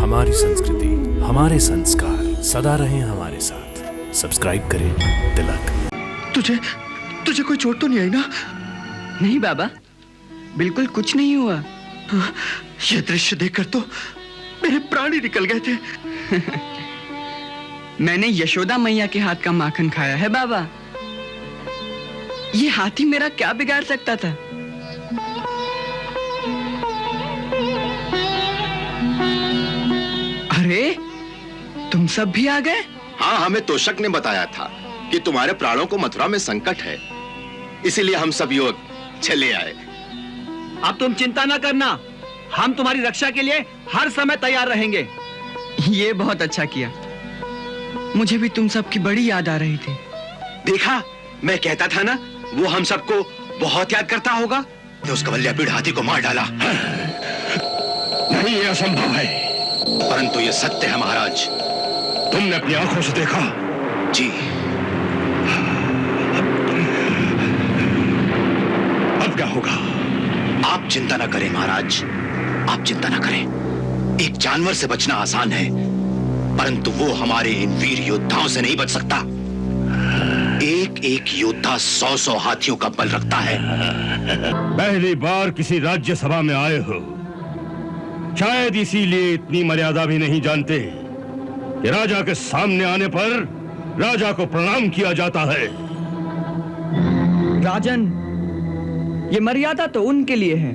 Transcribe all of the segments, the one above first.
हमारी संस्कृति, हमारे संस्कार सदा रहें हमारे साथ। सब्सक्राइब करें तिलक। तुझे कोई चोट तो नहीं आई ना? नहीं बाबा, बिल्कुल कुछ नहीं हुआ। यह दृश्य देखकर तो मेरे प्राण ही निकल गए थे। मैंने यशोदा मैया के हाथ का माखन खाया है बाबा। ये हाथी मेरा क्या बिगाड़ सकता था? अरे, तुम सब भी आ गए? हाँ, हमें तोशक ने बताया था कि तुम्हारे प्राणों को मथुरा में संकट है, इसीलिए हम सब युवक चले आए। अब तुम चिंता न करना, हम तुम्हारी रक्षा के लिए हर समय तैयार रहेंगे। ये बहुत अच्छा किया। मुझे भी तुम सबकी बड़ी याद आ रही थी। देखा, मैं कहता था ना, वो हम सबको बहुत याद करता होगा। तो उस कवल्यापीड़ हाथी को मार डाला। नहीं, ये असंभव है। परंतु ये सत्य है महाराज। तुमने अपनी आंखों से देखा? जी। अब क्या होगा? आप चिंता न करें महाराज, आप चिंता न करें। एक जानवर से बचना आसान है, परंतु वो हमारे इन वीर योद्धाओं से नहीं बच सकता। एक एक योद्धा 100-100 हाथियों का बल रखता है। पहली बार किसी राज्यसभा में आए हो, शायद इसीलिए इतनी मर्यादा भी नहीं जानते कि राजा के सामने आने पर राजा को प्रणाम किया जाता है। राजन, ये मर्यादा तो उनके लिए है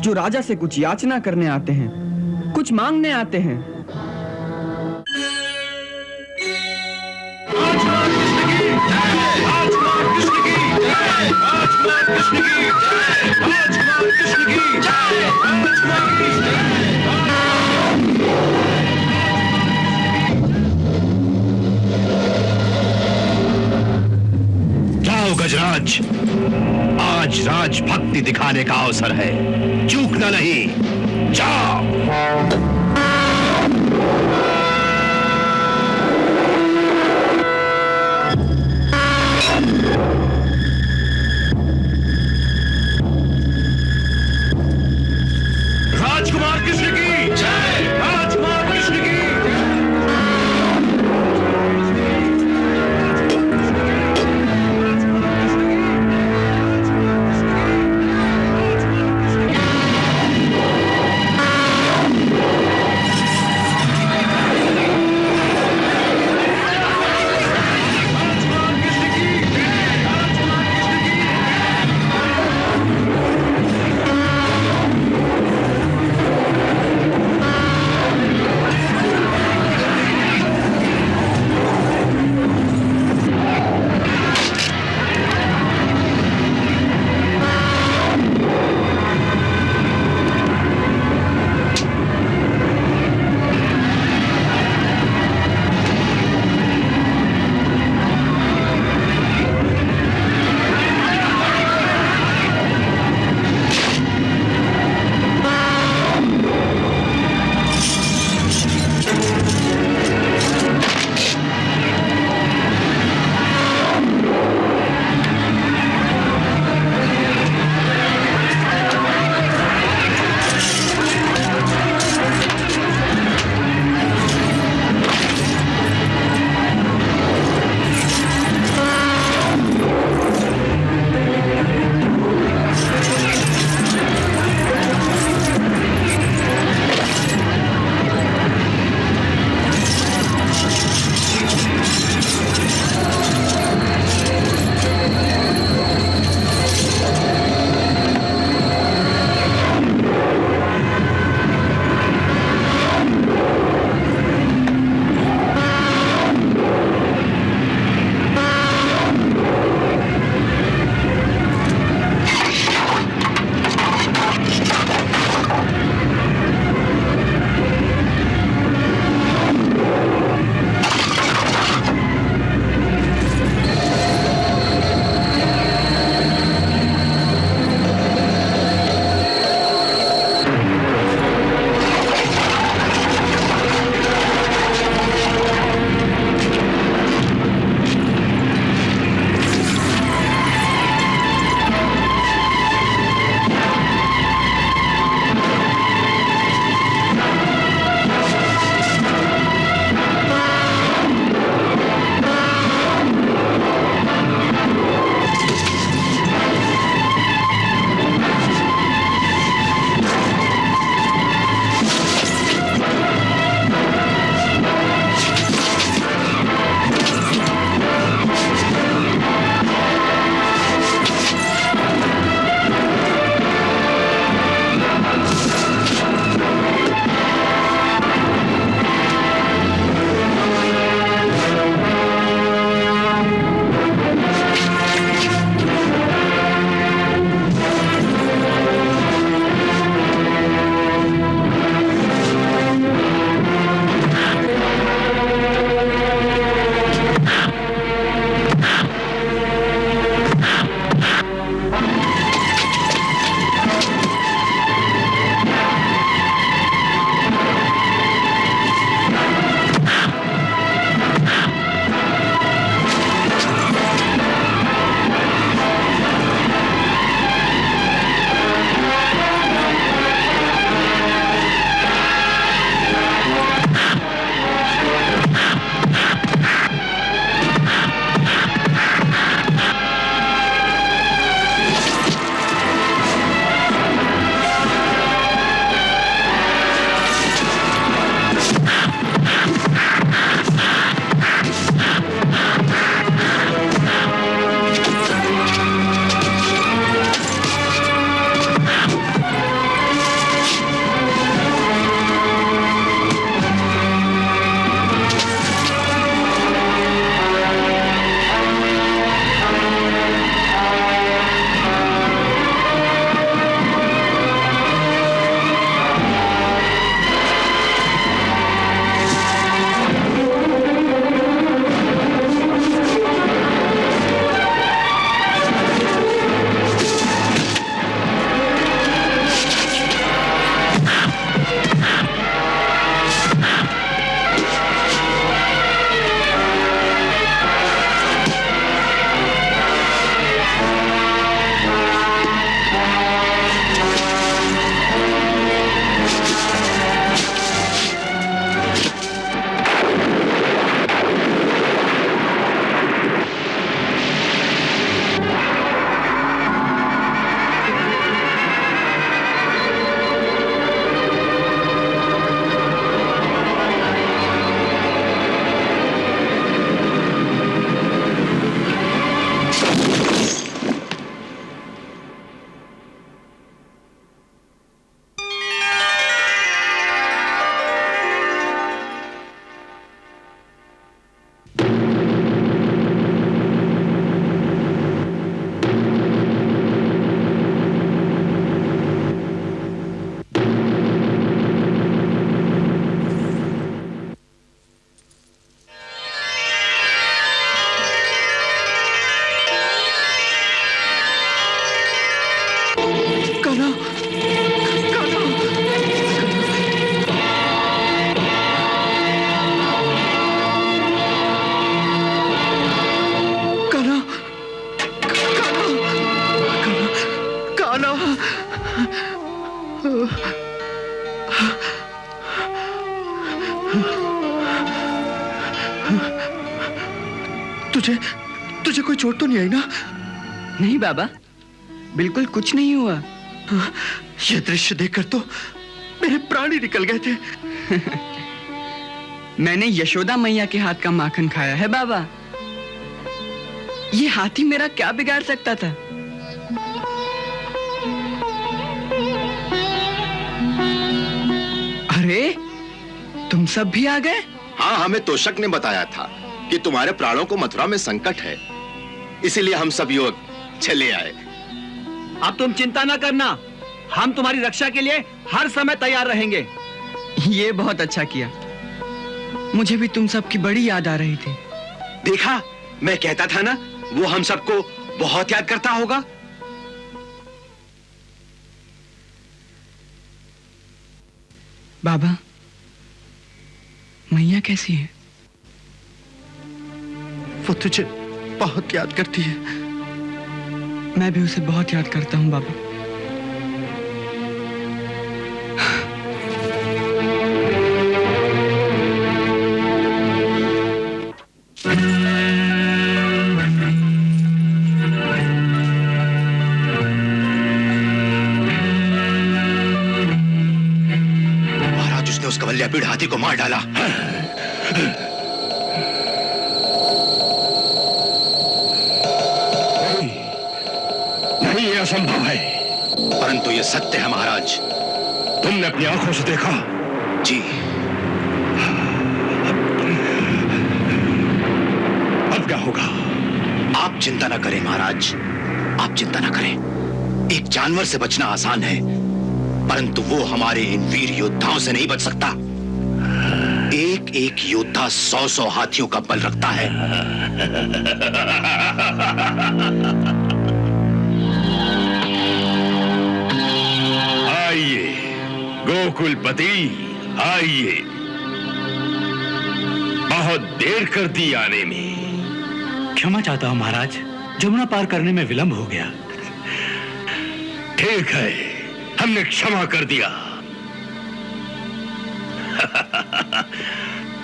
जो राजा से कुछ याचना करने आते हैं, कुछ मांगने आते हैं। जाओ गजराज, आज राजभक्ति दिखाने का अवसर है, चूकना नहीं। जाओ। राजकुमार कृष्ण की जय! राजकुमार कृष्ण की तुझे कोई चोट तो नहीं आई ना? नहीं बाबा, बिल्कुल कुछ नहीं हुआ। यह दृश्य देखकर तो मेरे प्राण ही निकल गए थे। मैंने यशोदा मैया के हाथ का माखन खाया है बाबा। ये हाथी मेरा क्या बिगाड़ सकता था? अरे, तुम सब भी आ गए? हाँ, हमें तोशक ने बताया था कि तुम्हारे प्राणों को मथुरा में संकट है, इसीलिए हम सब युवक चले आए। अब तुम चिंता ना करना, हम तुम्हारी रक्षा के लिए हर समय तैयार रहेंगे। ये बहुत अच्छा किया। मुझे भी तुम सबकी बड़ी याद आ रही थी। देखा, मैं कहता था ना, वो हम सबको बहुत याद करता होगा। बाबा, मैया कैसी है? वो तुझे बहुत याद करती है। मैं भी उसे बहुत याद करता हूँ बाबा। महाराज, उसने उस कवल्यापीड़ हाथी को मार डाला। नहीं, यह असंभव है। परंतु यह सत्य है महाराज। तुमने अपनी आंखों से देखा? जी। अब क्या होगा? आप चिंता न करें महाराज, आप चिंता न करें। एक जानवर से बचना आसान है, परंतु वो हमारे इन वीर योद्धाओं से नहीं बच सकता। एक एक योद्धा 100-100 हाथियों का बल रखता है। आइए गोकुलपति, आइए। बहुत देर कर दी आने में। क्षमा चाहता हूं महाराज, जमुना पार करने में विलंब हो गया। ठीक है, हमने क्षमा कर दिया।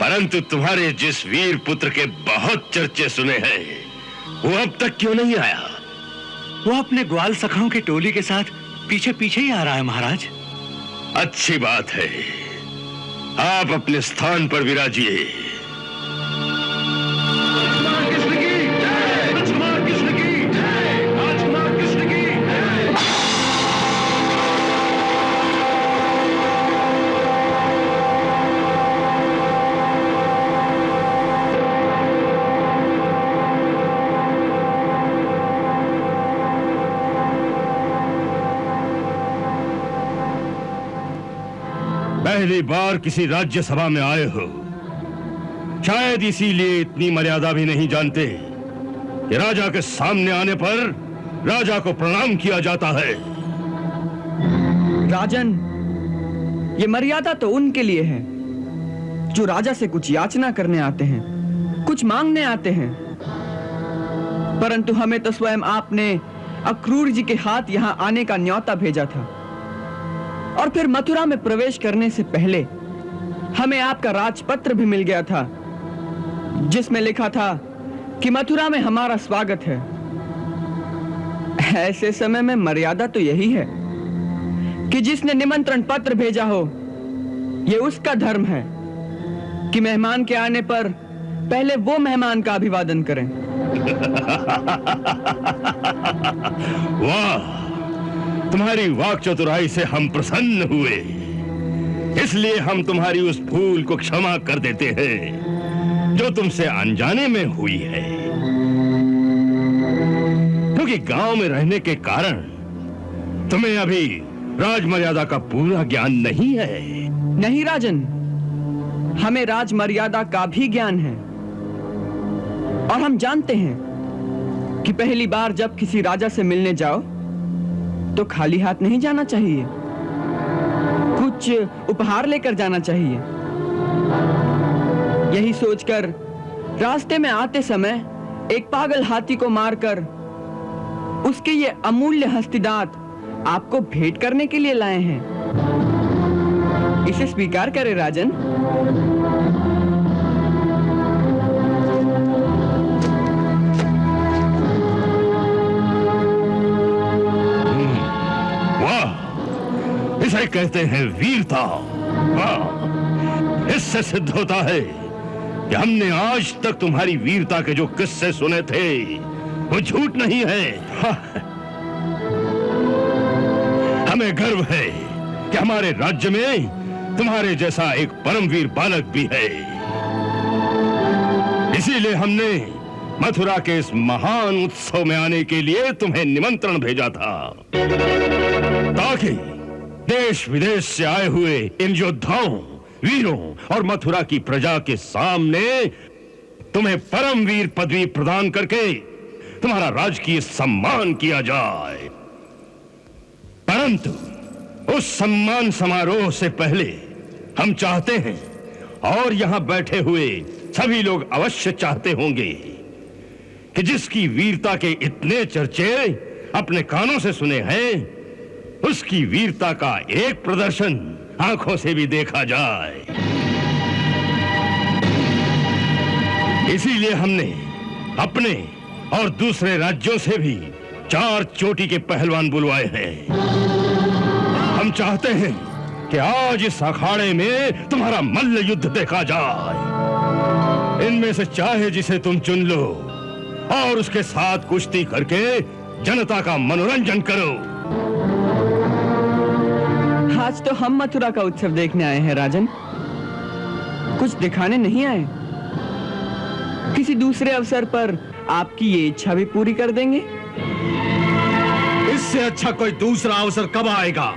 परंतु तुम्हारे जिस वीर पुत्र के बहुत चर्चे सुने हैं, वो अब तक क्यों नहीं आया? वो अपने ग्वाल सखाओं की टोली के साथ पीछे पीछे ही आ रहा है महाराज। अच्छी बात है, आप अपने स्थान पर विराजिए। पहली बार किसी राज्यसभा में आए हो, शायद इसीलिए इतनी मर्यादा भी नहीं जानते कि राजा के सामने आने पर राजा को प्रणाम किया जाता है। राजन, ये मर्यादा तो उनके लिए है जो राजा से कुछ याचना करने आते हैं, कुछ मांगने आते हैं। परंतु हमें तो स्वयं आपने अक्रूर जी के हाथ यहां आने का न्योता भेजा था, और फिर मथुरा में प्रवेश करने से पहले हमें आपका राजपत्र भी मिल गया था, जिसमें लिखा था कि मथुरा में हमारा स्वागत है। ऐसे समय में मर्यादा तो यही है कि जिसने निमंत्रण पत्र भेजा हो, यह उसका धर्म है कि मेहमान के आने पर पहले वो मेहमान का अभिवादन करें। वाह, तुम्हारी वाक चतुराई से हम प्रसन्न हुए, इसलिए हम तुम्हारी उस भूल को क्षमा कर देते हैं जो तुमसे अनजाने में हुई है। क्योंकि गांव में रहने के कारण तुम्हें अभी राजमर्यादा का पूरा ज्ञान नहीं है। नहीं राजन, हमें राजमर्यादा का भी ज्ञान है, और हम जानते हैं कि पहली बार जब किसी राजा से मिलने जाओ तो खाली हाथ नहीं जाना चाहिए, कुछ उपहार लेकर जाना चाहिए। यही सोचकर रास्ते में आते समय एक पागल हाथी को मारकर उसके ये अमूल्य हस्तिदांत आपको भेंट करने के लिए लाए हैं। इसे स्वीकार करें राजन। वाह, इसे कहते हैं वीरता। हाँ, इससे सिद्ध होता है कि हमने आज तक तुम्हारी वीरता के जो किस्से सुने थे वो झूठ नहीं है। हाँ। हमें गर्व है कि हमारे राज्य में तुम्हारे जैसा एक परमवीर बालक भी है। इसीलिए हमने मथुरा के इस महान उत्सव में आने के लिए तुम्हें निमंत्रण भेजा था, ताकि देश विदेश से आए हुए इन योद्धाओं, वीरों और मथुरा की प्रजा के सामने तुम्हें परमवीर पदवी प्रदान करके तुम्हारा राजकीय सम्मान किया जाए। परंतु उस सम्मान समारोह से पहले हम चाहते हैं, और यहां बैठे हुए सभी लोग अवश्य चाहते होंगे, कि जिसकी वीरता के इतने चर्चे अपने कानों से सुने हैं, उसकी वीरता का एक प्रदर्शन आंखों से भी देखा जाए। इसीलिए हमने अपने और दूसरे राज्यों से भी 4 चोटी के पहलवान बुलवाए हैं। हम चाहते हैं कि आज इस अखाड़े में तुम्हारा मल्ल युद्ध देखा जाए। इनमें से चाहे जिसे तुम चुन लो और उसके साथ कुश्ती करके जनता का मनोरंजन करो। आज तो हम मथुरा का उत्सव देखने आए हैं राजन, कुछ दिखाने नहीं आए। किसी दूसरे अवसर पर आपकी ये इच्छा भी पूरी कर देंगे। इससे अच्छा कोई दूसरा अवसर कब आएगा?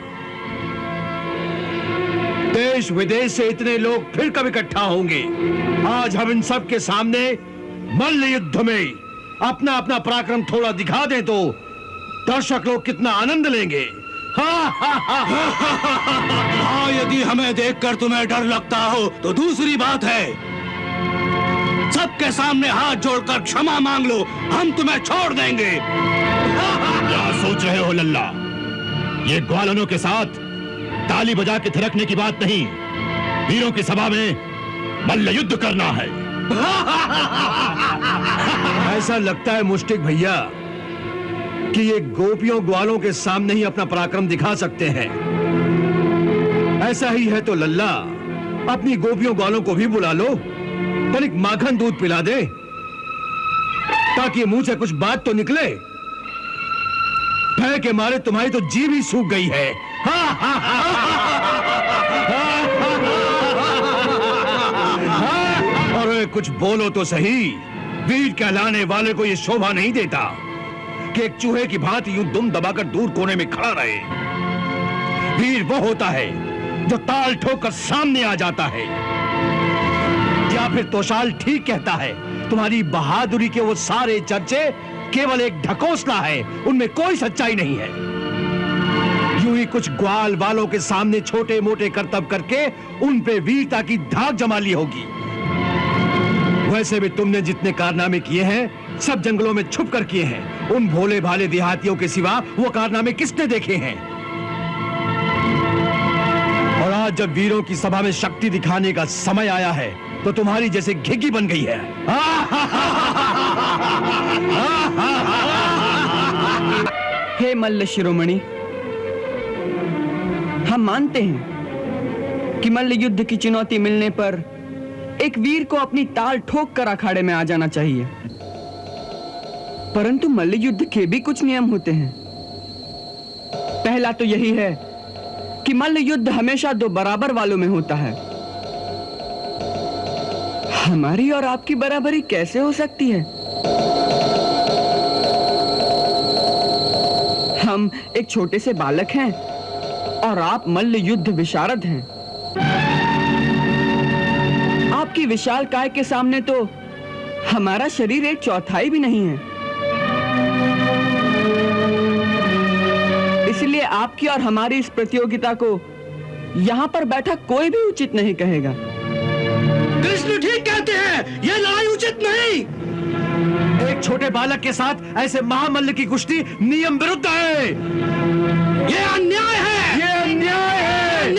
देश विदेश से इतने लोग फिर कब इकट्ठा होंगे? आज हम इन सब के सामने मल्ल युद्ध में अपना अपना पराक्रम थोड़ा दिखा दें तो दर्शक लोग कितना आनंद लेंगे। हाँ, यदि हमें देखकर तुम्हें डर लगता हो तो दूसरी बात है। सबके सामने हाथ जोड़कर क्षमा मांग लो, हम तुम्हें छोड़ देंगे। क्या सोच रहे हो लल्ला? ये ग्वालनों के साथ ताली बजा के थिरकने की बात नहीं, वीरों की सभा में मल्ल युद्ध करना है। ऐसा लगता है मुश्तिक भैया कि ये गोपियों ग्वालों के सामने ही अपना पराक्रम दिखा सकते हैं। ऐसा ही है तो लल्ला, अपनी गोपियों ग्वालों को भी बुला लो, तनिक माखन दूध पिला दे, ताकि मुंह से कुछ बात तो निकले। भय के मारे तुम्हारी तो जीभ ही सूख गई है। और कुछ बोलो तो सही, वीर कहलाने वाले को यह शोभा नहीं देता कि एक चूहे की भांति यूं दुम दबाकर दूर कोने में खड़ा रहे। वीर वो होता है जो ताल ठोकर सामने आ जाता है। या फिर तोशाल ठीक कहता है, तुम्हारी बहादुरी के वो सारे चर्चे केवल एक ढकोसला है, उनमें कोई सच्चाई नहीं है। यूं ही कुछ ग्वाल वालों के सामने छोटे मोटे करतब करके उन पे वीरता की धाक जमा ली होगी। वैसे भी तुमने जितने कारनामे किए हैं सब जंगलों में छुप कर किए हैं। उन भोले भाले देहातियों के सिवा वो कारनामे किसने देखे हैं? और आज जब वीरों की सभा में शक्ति दिखाने का समय आया है तो तुम्हारी जैसे घिघी बन गई है। हे मल्ल शिरोमणि, हम मानते हैं कि मल्ल युद्ध की चुनौती मिलने पर एक वीर को अपनी ताल ठोक कर अखाड़े में आ जाना चाहिए, परंतु मल्ल युद्ध के भी कुछ नियम होते हैं। पहला तो यही है कि मल्ल युद्ध हमेशा 2 बराबर वालों में होता है। हमारी और आपकी बराबरी कैसे हो सकती है? हम एक छोटे से बालक हैं और आप मल्ल युद्ध विशारद हैं। आपकी विशाल काय के सामने तो हमारा शरीर 1/4 भी नहीं है। इसलिए आपकी और हमारी इस प्रतियोगिता को यहां पर बैठा कोई भी उचित नहीं कहेगा। कृष्ण ठीक कहते हैं, ये लड़ाई उचित नहीं। एक छोटे बालक के साथ ऐसे महामल्ल की कुश्ती नियम विरुद्ध है। ये अन्याय है। ये अन्याय है।